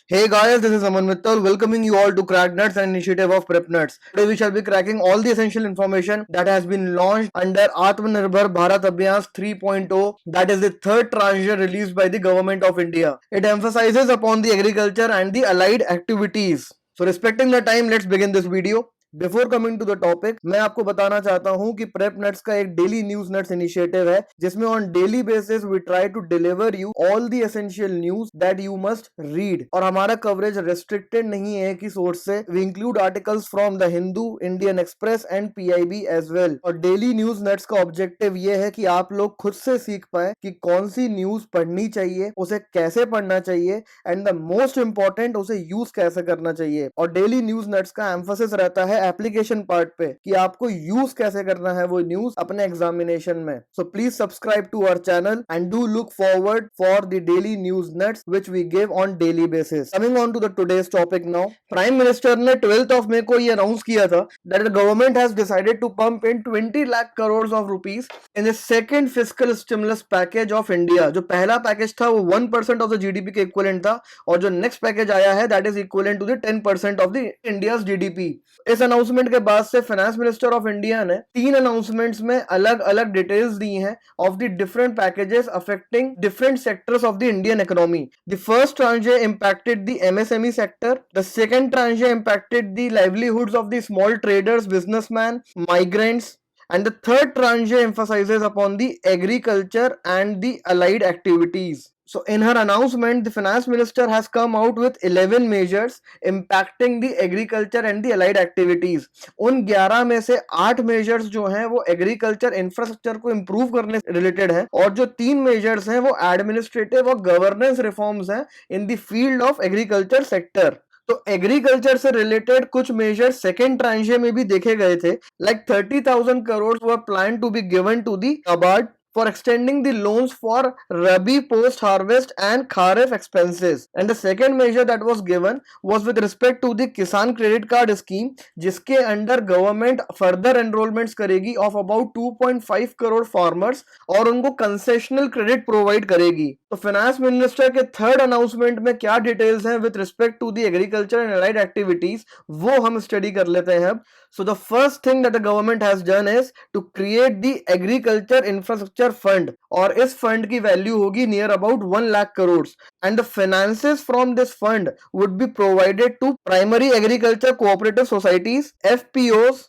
Hey guys, this is Aman Mittal welcoming you all to Crack Nuts, an initiative of Prep Nuts. Today we shall be cracking all the essential information that has been launched under Atmanirbhar Bharat Abhiyan 3.0, that is the third tranche released by the Government of India. It emphasizes upon the agriculture and the allied activities. So respecting the time, let's begin this video. Before coming to the topic, मैं आपको बताना चाहता हूं कि prep nuts का एक daily news nuts initiative है जिसमें on daily basis we try to deliver you all the essential news that you must read. और हमारा कवरेज रेस्ट्रिक्टेड नहीं है कि सोर्स से, we include articles from the Hindu, Indian Express and PIB as well. और daily news nuts का objective ये है कि आप लोग खुद से सीख पाए कि कौन सी न्यूज पढ़नी चाहिए, उसे कैसे पढ़ना चाहिए एंड द मोस्ट इंपॉर्टेंट उसे यूज कैसे करना चाहिए। और डेली न्यूज नट्स का एम्फोसिस रहता है एप्लीकेशन पार्ट पे कि आपको यूज कैसे करना है वो न्यूज अपने एग्जामिनेशन में। So please subscribe to our channel and do look forward for the daily news nuts which we give on daily basis. Coming on to the today's topic now, prime minister ने 12th of May को ये announce किया था that the government has decided to pump in 20 lakh crore of rupees in the second fiscal stimulus package of India. जो पहला package था वो 1% of the GDP के इक्विवेलेंट था और जो नेक्स्ट पैकेज आया है that is equivalent to the 10% of the India's GDP. इस अनाउंसमेंट के बाद से फाइनेंस मिनिस्टर ऑफ इंडिया ने 3 अनाउंसमेंट्स में अलग अलग डिटेल्स दी हैं of the different packages affecting different sectors of the Indian economy. The first tranche impacted the MSME sector, the second tranche impacted the livelihoods of the small traders, businessmen, migrants, and the third tranche emphasizes upon the agriculture and the allied activities. So in her announcement, the finance minister has come out with 11 measures impacting the agriculture and the allied activities. उन 11 में से 8 measures जो हैं वो agriculture infrastructure को improve करने से related हैं और जो 3 measures हैं वो administrative और governance reforms हैं in the field of agriculture sector. तो एग्रीकल्चर से रिलेटेड कुछ मेजर सेकेंड ट्रांचे में भी देखे गए थे, like 30,000 crore were plan to be given to the NABARD for extending the loans for Rabi post-harvest and Kharif expenses. And the second measure that was given was with respect to the Kisan Credit Card Scheme, जिसके under government further enrolments करेगी of about 2.5 crore farmers और उनको concessional credit provide करेगी। तो finance minister के third announcement में क्या details हैं with respect to the agriculture and allied activities वो हम स्टडी कर लेते हैं अब। So the first thing that the government has done is to create the agriculture infrastructure fund और इस फंड की वैल्यू होगी near about 1 lakh crore and the finances from this fund would be provided to primary agriculture cooperative societies, FPOs,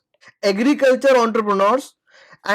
agriculture entrepreneurs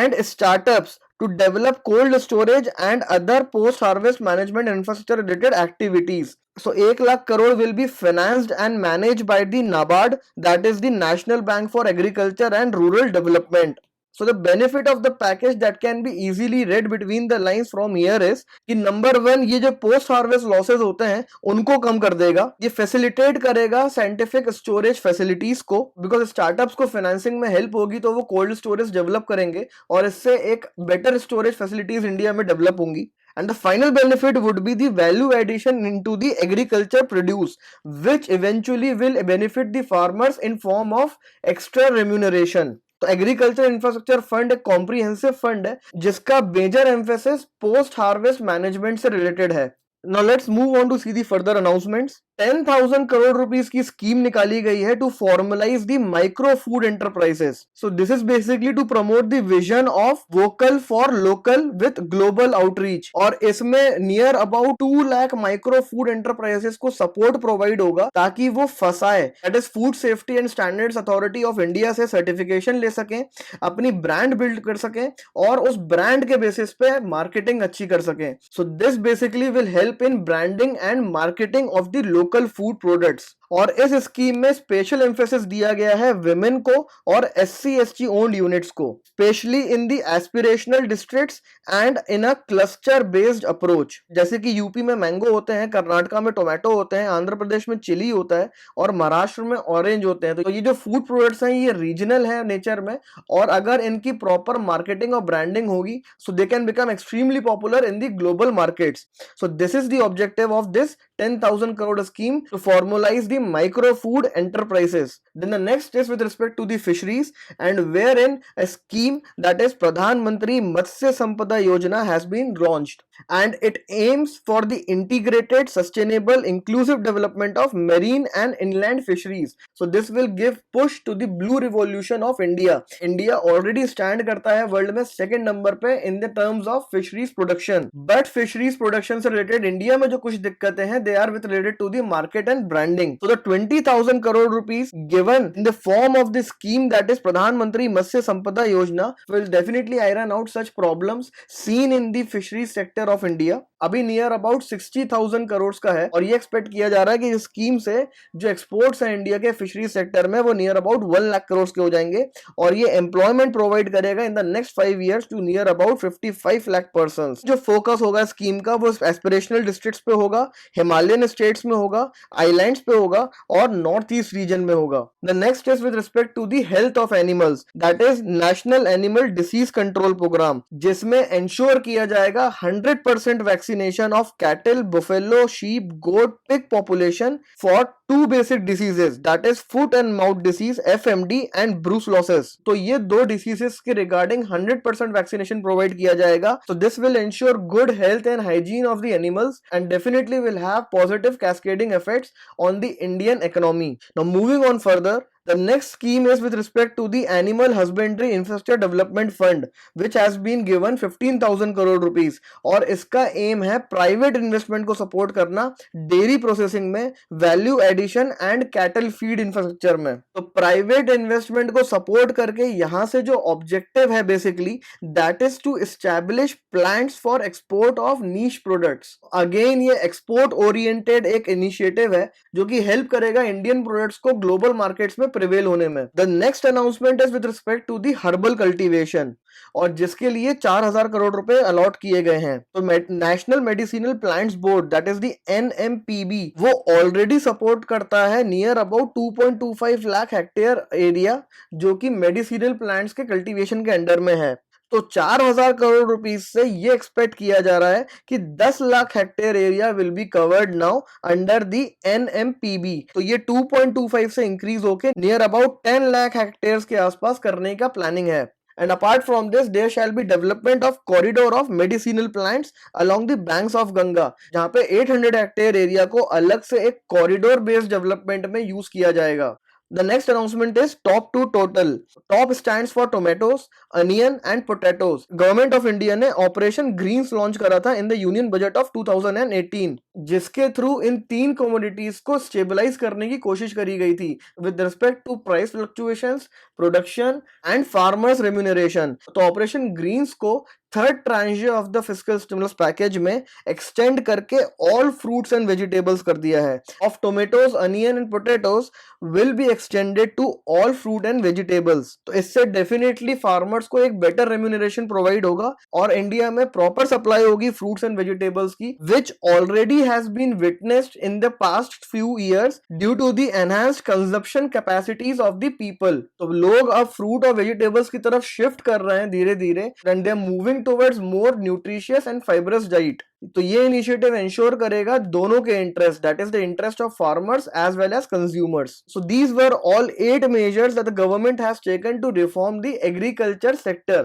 and startups to develop cold storage and other post-harvest management infrastructure related activities. So 1 lakh crore will be financed and managed by the NABARD, that is the National Bank for Agriculture and Rural Development. So the benefit of the package that can be easily read between the lines from here is कि number 1 ये जो post harvest losses होते हैं उनको कम कर देगा, ये facilitate करेगा साइंटिफिक स्टोरेज फैसिलिटीज को, बिकॉज स्टार्टअप्स को फाइनेंसिंग में हेल्प होगी तो वो कोल्ड स्टोरेज डेवलप करेंगे और इससे एक बेटर स्टोरेज फैसिलिटीज इंडिया में डेवलप होंगी। And the final benefit would be the value addition into the agriculture produce, which eventually will benefit the farmers in form of extra remuneration. तो agriculture infrastructure fund एक comprehensive fund है जिसका major emphasis post harvest management से related है। Now let's move on to see the further announcements. 10,000 crore rupees की scheme निकाली गई है to formalise the micro food enterprises. So this is basically to promote the vision of vocal for local with global outreach और इसमें near about 2 lakh micro food enterprises को support provide होगा ताकि वो FSSAI, that is food safety and standards authority of India से certification ले सकें, अपनी ब्रांड बिल्ड कर सकें और उस ब्रांड के बेसिस पे मार्केटिंग अच्छी कर सकें। So this basically will help in branding and marketing of the local food products. और इस स्कीम में स्पेशल एम्फेसिस दिया गया है विमेन को और SC/ST ओन्ड यूनिट्स को, specially in the aspirational districts and in a cluster based approach. जैसे कि यूपी में मैंगो होते हैं, कर्नाटका में टोमेटो होते हैं, आंध्र प्रदेश में चिली होता है और महाराष्ट्र में ऑरेंज होते हैं। तो ये जो फूड प्रोडक्ट्स हैं ये रीजनल है नेचर में और अगर इनकी प्रॉपर मार्केटिंग और ब्रांडिंग होगी so they can become extremely popular in the global markets. So this is the objective of this 10,000 crore scheme to formalize the micro food enterprises. Then the next is with respect to the fisheries, and wherein a scheme that is Pradhan Mantri Matsya Sampada Yojana has been launched, and it aims for the integrated, sustainable, inclusive development of marine and inland fisheries. So this will give push to the blue revolution of India. India already stand करता है world में second number पे in the terms of fisheries production, but fisheries production से related India में जो कुछ दिक्कतें हैं they are with related to the market and branding. So the 20,000 crore rupees given in the form of the scheme that is Pradhan Mantri Matsya Sampada Yojana will definitely iron out such problems seen in the fisheries sector of India. अभी near about 60,000 crore का है और ये expect किया जा रहा है कि इस स्कीम से जो एक्सपोर्ट्स हैं इंडिया के फिशरी सेक्टर में वो नियर अबाउट 1 लाख करोड़ के हो जाएंगे और ये एम्प्लॉयमेंट प्रोवाइड करेगा in the next 5 years to near about 55 lakh persons. जो फोकस होगा स्कीम का वो एस्पिरेशनल डिस्ट्रिक्ट्स पे होगा, हिमालयन स्टेट्स में होगा, आइलैंड्स पे होगा और नॉर्थ ईस्ट रीजन में होगा। The next is with respect to the health of animals, that is national animal disease control programme, जिसमें इंश्योर किया जाएगा 100% vaccination of cattle, buffalo, sheep, goat, pig population for 2 basic diseases, that is foot and mouth disease FMD and brucellosis. तो ये 2 diseases के regarding 100% vaccination provide किया जाएगा। So this will ensure good health and hygiene of the animals and definitely will have positive cascading effects on the Indian economy. Now moving on further, the next scheme is with respect to the Animal Husbandry Infrastructure Development Fund, which has been given 15,000 crore rupees और इसका aim है private investment को support करना dairy processing में, value addition and cattle feed infrastructure में। तो private investment को support करके यहां से जो ऑब्जेक्टिव है basically that is to establish plants for export of niche products. Again ये एक्सपोर्ट ओरिएंटेड एक इनिशिएटिव है जो कि हेल्प करेगा इंडियन प्रोडक्ट्स को ग्लोबल मार्केट्स में प्रिवेल होने में। The next announcement is with respect to the herbal cultivation और जिसके लिए 4,000 करोड़ रुपए अलॉट किए गए हैं। तो national medicinal plants board that is the NMPB वो ऑलरेडी सपोर्ट करता है near about 2.25 lakh hectare area जो कि मेडिसिनल प्लांट्स के कल्टीवेशन के अंडर में है। तो 4,000 करोड़ रुपीस से ये एक्सपेक्ट किया जा रहा है कि 10 lakh hectare area will be covered now under the NMPB। तो ये 2.25 से इंक्रीज होके नियर अबाउट 10 लाख हेक्टेयर्स के आसपास करने का प्लानिंग है। And apart from this, there shall be development of corridor of medicinal plants along the banks of Ganga, जहाँ पे 800 हेक्टेयर एरिया को अलग से एक कॉरिडोर बेस्ड डेवलपमेंट में यूज किया जाएगा। The next announcement is top 2 total. Top stands for tomatoes, onion and potatoes. Government of India ने ऑपरेशन ग्रीन्स लॉन्च करा था in the union budget of 2018, जिसके थ्रू इन 3 कमोडिटीज को स्टेबलाइज करने की कोशिश करी गई थी with respect to price fluctuations, production and farmers remuneration. तो ऑपरेशन ग्रीन्स को third tranche of the fiscal stimulus package में एक्सटेंड करके ऑल फ्रूट्स एंड वेजिटेबल्स कर दिया है। Of tomatoes, onion and potatoes will be extended to all fruit and vegetables. तो इससे definitely farmers को एक बेटर रेम्यूनरेशन प्रोवाइड होगा और इंडिया में प्रॉपर सप्लाई होगी फ्रूट्स एंड वेजिटेबल्स की, which already has been witnessed in the past few years due to the enhanced consumption capacities of the people. तो लोग अब फ्रूट और वेजिटेबल्स की तरफ शिफ्ट कर रहे हैं धीरे धीरे and they are moving towards more nutritious and fibrous diet. तो ये इनिशिएटिव इंश्योर करेगा दोनों के interest, that is the interest of farmers as well as consumers. So these were all 8 measures that the government has taken to reform the agriculture sector.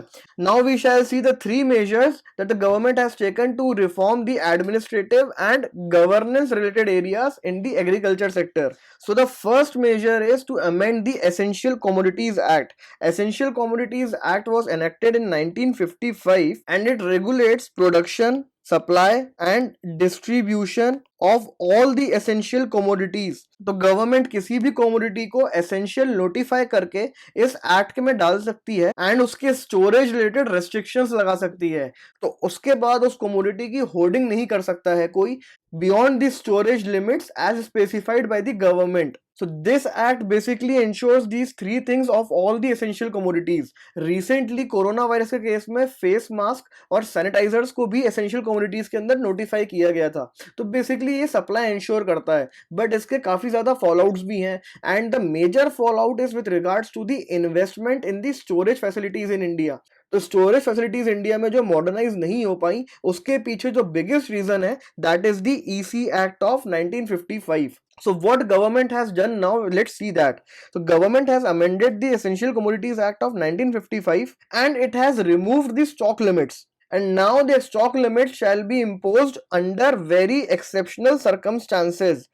Now we shall see the 3 measures that the government has taken to reform the administrative and governance related areas in the agriculture sector. So the first measure is to amend the Essential Commodities Act. Essential Commodities Act was enacted in 1955 and it regulates production, supply and distribution of all the essential commodities. तो government किसी भी commodity को essential notify करके इस act में डाल सकती है एंड उसके स्टोरेज रिलेटेड रेस्ट्रिक्शंस लगा सकती है। तो उसके बाद उस कमोडिटी की होर्डिंग नहीं कर सकता है कोई beyond the storage limits as specified by the government. So this act basically ensures these 3 things of all the essential commodities. Recently corona virus के केस में फेस मास्क और सैनिटाइजर्स को भी essential commodities के अंदर नोटिफाई किया गया था। तो बेसिकली ये सप्लाई इंश्योर करता है, बट इसके काफी ज्यादा फॉलोआउट्स भी हैं and the major fallout is with regards to the investment in the storage facilities in India. तो स्टोरेज फैसिलिटीज इंडिया में जो मॉडर्नाइज नहीं हो पाई, उसके पीछे जो बिगेस्ट रीजन है, that is the EC act of 1955. So what government has done now, let's see that. So government has amended the Essential Commodities Act of 1955 and it has removed the stock limits. And now the stock limits shall be imposed under very exceptional circumstances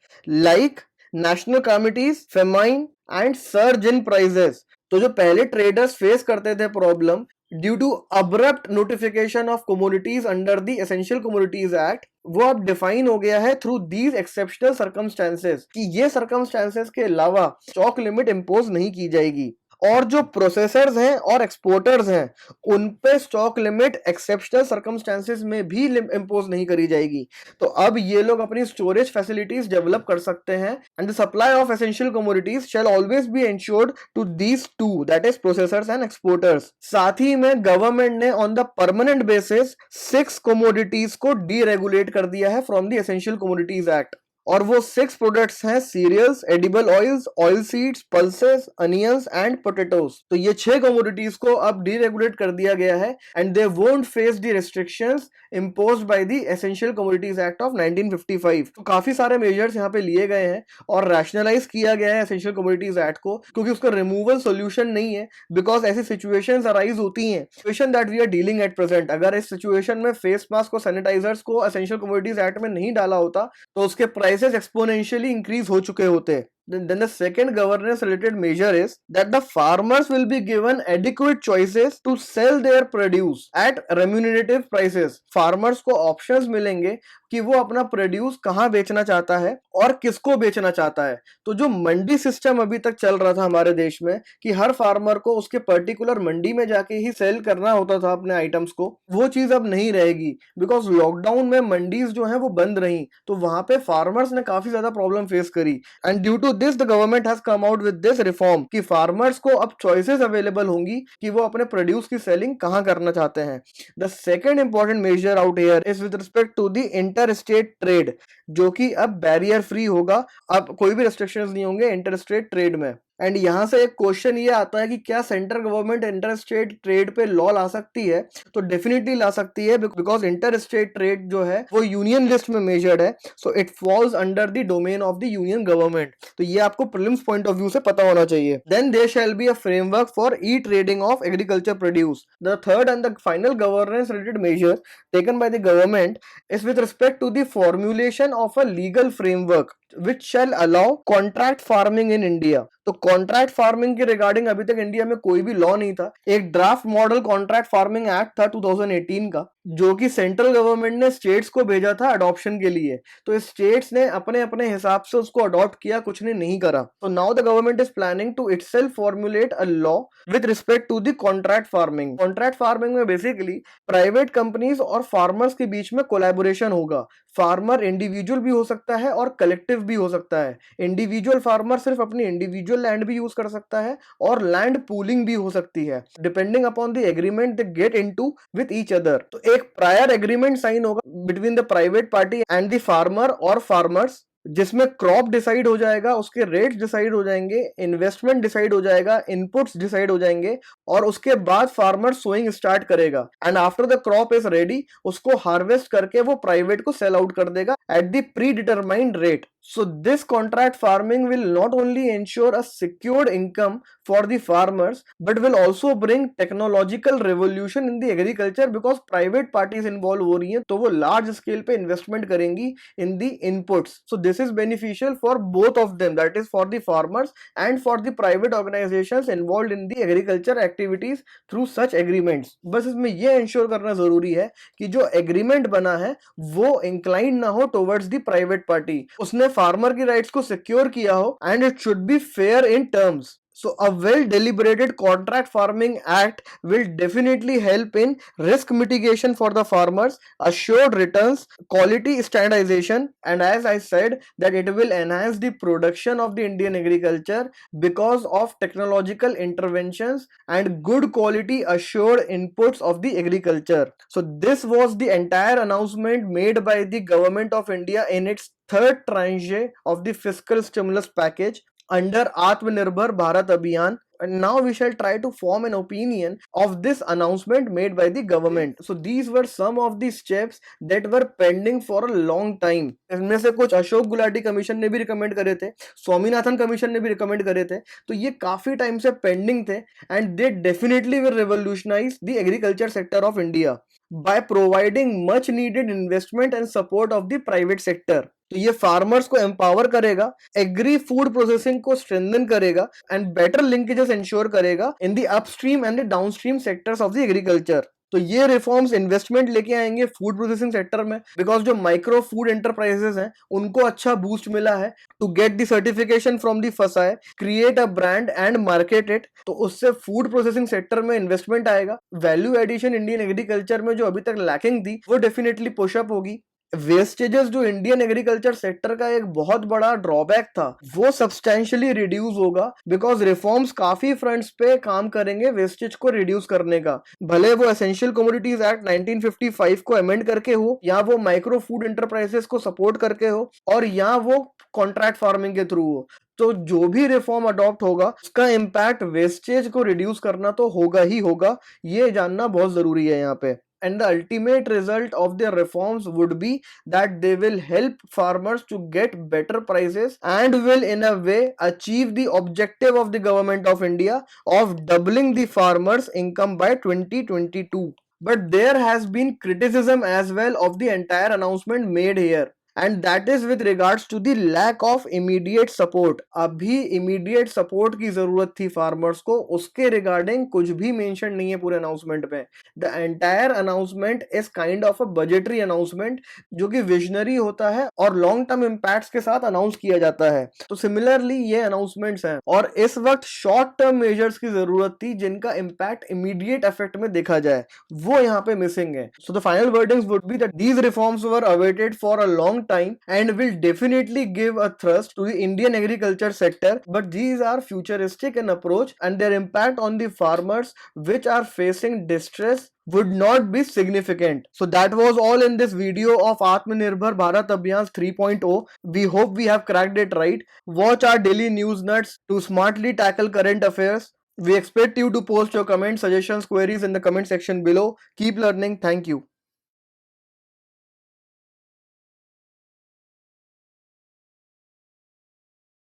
like national calamities, famine and surge in prices. तो जो पहले traders face करते थे problem due to abrupt notification of commodities under the essential commodities act, वो अब define हो गया है थ्रू दीज एक्सेप्शनल सर्कमस्टेंसेस कि ये सर्कमस्टेंसेस के अलावा स्टॉक लिमिट इंपोज नहीं की जाएगी। और जो प्रोसेसर्स हैं और एक्सपोर्टर्स हैं उन पे स्टॉक लिमिट एक्सेप्शनल सर्कमस्टेंसेस में भी इंपोज नहीं करी जाएगी। तो अब ये लोग अपनी स्टोरेज फैसिलिटीज डेवलप कर सकते हैं and the supply of essential commodities shall always be ensured to these two, that is processors and exporters. साथ ही में गवर्नमेंट ने on the permanent basis 6 commodities को डीरेगुलेट कर दिया है from the essential commodities act, और वो 6 प्रोडक्ट्स हैं cereals, edible oils, oil seeds, pulses, onions and potatoes. तो ये 6 कमोडिटीज को अब डीरेगुलेट कर दिया गया है and they won't face the restrictions imposed by the Essential Commodities Act of 1955. तो काफी सारे मेजर्स यहाँ पे लिए गए हैं और रैशनलाइज किया गया है एसेंशियल कमोडिटीज एक्ट को, क्योंकि उसका रिमूवल सोल्यूशन नहीं है, बिकॉज ऐसी सिचुएशंस अराइज होती हैं, situation that we are dealing at present. अगर इस सिचुएशन में फेस मास्क और सैनिटाइजर्स को एसेंशियल कमोडिटीज एक्ट में नहीं डाला होता तो उसके प्राइसेस एक्सपोनेंशियली इंक्रीज हो चुके होते। Then the second governance related measure is that the farmers will be given adequate choices to sell their produce at remunerative prices. Farmers को options मिलेंगे कि वो अपना प्रोड्यूस कहाँ बेचना चाहता है और किसको बेचना चाहता है। तो जो मंडी सिस्टम अभी तक चल रहा था हमारे देश में कि हर फार्मर को उसके पर्टिकुलर मंडी में जाके ही सेल करना होता था अपने आइटम्स को, वो चीज अब नहीं रहेगी, बिकॉज लॉकडाउन में मंडीज जो है वो बंद रही, तो वहां पे फार्मर्स ने काफी ज्यादा प्रॉब्लम फेस करी। And due to this the government has come out with this reform कि फार्मर्स को अब चॉइसेस अवेलेबल होंगी कि वो अपने प्रोड्यूस की सेलिंग कहाँ करना चाहते हैं। The second important major out here is with respect to the inter state trade, जो कि अब बैरियर फ्री होगा, अब कोई भी रेस्ट्रिक्शंस नहीं होंगे इंटर स्टेट ट्रेड में। एंड यहां से एक क्वेश्चन ये आता है कि क्या central government inter state trade पे लॉ ला सकती है? तो डेफिनेटली ला सकती है, बिकॉज इंटर स्टेट ट्रेड जो है वो यूनियन लिस्ट में मेजर्ड है, so it falls under the domain of the union government. तो ये आपको प्रीलिम्स पॉइंट ऑफ व्यू से पता होना चाहिए। Then there shall be a framework for e trading of agriculture produce. The third and the final governance related measure taken by the government is with respect to the formulation of a legal framework which shall allow contract farming in India. तो contract farming के regarding अभी तक India में कोई भी law नहीं था। एक draft model contract farming act था 2018 का, जो कि सेंट्रल गवर्नमेंट ने स्टेट्स को भेजा था अडॉप्शन के लिए। तो स्टेट्स ने अपने अपने हिसाब से उसको अडॉप्ट किया, कुछ ने नहीं करा। तो now the government is planning to itself formulate a law with respect to the contract farming. Contract farming में बेसिकली प्राइवेट कंपनीज और फार्मर्स के बीच में कोलैबोरेशन होगा। फार्मर इंडिविजुअल भी हो सकता है और कलेक्टिव भी हो सकता है। इंडिविजुअल फार्मर सिर्फ अपनी इंडिविजुअल लैंड भी यूज कर सकता है और लैंड पूलिंग भी हो सकती है, depending upon the agreement they get into with each other. तो एक प्रायर एग्रीमेंट साइन होगा between the private party and the farmer और फार्मर्स, जिसमें क्रॉप डिसाइड हो जाएगा, उसके रेट्स डिसाइड हो जाएंगे, इन्वेस्टमेंट डिसाइड हो जाएगा, इनपुट्स डिसाइड हो जाएंगे, और उसके बाद फार्मर सोइंग स्टार्ट करेगा and after the crop is ready उसको हार्वेस्ट करके वो प्राइवेट को सेल आउट कर देगा at the pre determined rate. So this contract farming will not only ensure a secured income for the farmers but will also bring technological revolution in the agriculture, because private parties involved हो रही हैं तो वो large scale पे investment करेंगी in the inputs. So this is beneficial for both of them, that is for the farmers and for the private organizations involved in the agriculture activities through such agreements. बस इसमें ये ensure करना जरूरी है कि जो agreement बना है वो inclined ना हो towards the private party, उसने फार्मर की राइट्स को सिक्योर किया हो, and it should be fair in terms. So a well-deliberated contract farming act will definitely help in risk mitigation for the farmers, assured returns, quality standardization, and as I said that it will enhance the production of the Indian agriculture because of technological interventions and good quality assured inputs of the agriculture. So this was the entire announcement made by the government of India in its third tranche of the fiscal stimulus package. under Atmanirbhar Bharat Abhiyan. And now we shall try to form an opinion of this announcement made by the government. So these were some of the steps that were pending for a long time. इनमें से कुछ Ashok Gulati commission ने भी recommend करे थे, Swaminathan commission ने भी recommend करे थे, तो ये काफी टाइम से पेंडिंग थे and they definitely will revolutionise the agriculture sector of India by providing much needed investment and support of the private sector. तो ये फार्मर्स को एम्पावर करेगा, एग्री फूड प्रोसेसिंग को स्ट्रेंथन करेगा एंड बेटर लिंकेजेस इंश्योर करेगा in the upstream and the downstream sectors of the agriculture. तो ये reforms investment लेके आएंगे फूड प्रोसेसिंग सेक्टर में, बिकॉज जो माइक्रो फूड एंटरप्राइजेस हैं उनको अच्छा बूस्ट मिला है to get the certification from the FSSAI, create a brand and market it. तो उससे फूड प्रोसेसिंग सेक्टर में इन्वेस्टमेंट आएगा, वैल्यू एडिशन इंडियन एग्रीकल्चर में जो अभी तक लैकिंग थी वो डेफिनेटली पुशअप होगी. वेस्टेजेस जो इंडियन एग्रीकल्चर सेक्टर का एक बहुत बड़ा ड्रॉबैक था वो सब्सटेंशियली रिड्यूस होगा, बिकॉज रिफॉर्म्स काफी फ्रंट्स पे काम करेंगे वेस्टेज को रिड्यूस करने का. भले वो एसेंशियल कमोडिटीज एक्ट 1955 को अमेंड करके हो, या वो माइक्रो फूड एंटरप्राइजेस को सपोर्ट करके हो, और या वो कॉन्ट्रैक्ट फार्मिंग के थ्रू हो. तो जो भी रिफॉर्म अडॉप्ट होगा उसका इम्पैक्ट वेस्टेज को रिड्यूस करना तो होगा ही होगा, ये जानना बहुत जरूरी है यहाँ पे. And the ultimate result of their reforms would be that they will help farmers to get better prices and will in a way achieve the objective of the government of India of doubling the farmers' income by 2022. But there has been criticism as well of the entire announcement made here. And that is with regards to the lack of immediate support. अभी immediate support की जरूरत थी farmers को, उसके regarding कुछ भी mention नहीं है पूरे अनाउंसमेंट में. The entire announcement is kind of a budgetary announcement जो कि विजनरी होता है और लॉन्ग टर्म इंपैक्ट्स के साथ अनाउंस किया जाता है. तो सिमिलरली ये अनाउंसमेंट्स हैं और इस वक्त शॉर्ट टर्म मेजर्स की जरूरत थी जिनका इंपैक्ट इमीडिएट इफेक्ट में देखा जाए, वो यहाँ पे मिसिंग है. So the final wordings would be that these reforms were awaited for a long time and will definitely give a thrust to the Indian agriculture sector, but these are futuristic in approach and their impact on the farmers which are facing distress would not be significant. So that was all in this video of Atmanirbhar Bharat Abhiyan 3.0. We hope we have cracked it right. Watch our daily news nuts to smartly tackle current affairs. We expect you to post your comments, suggestions, queries in the comment section below. Keep learning. Thank you.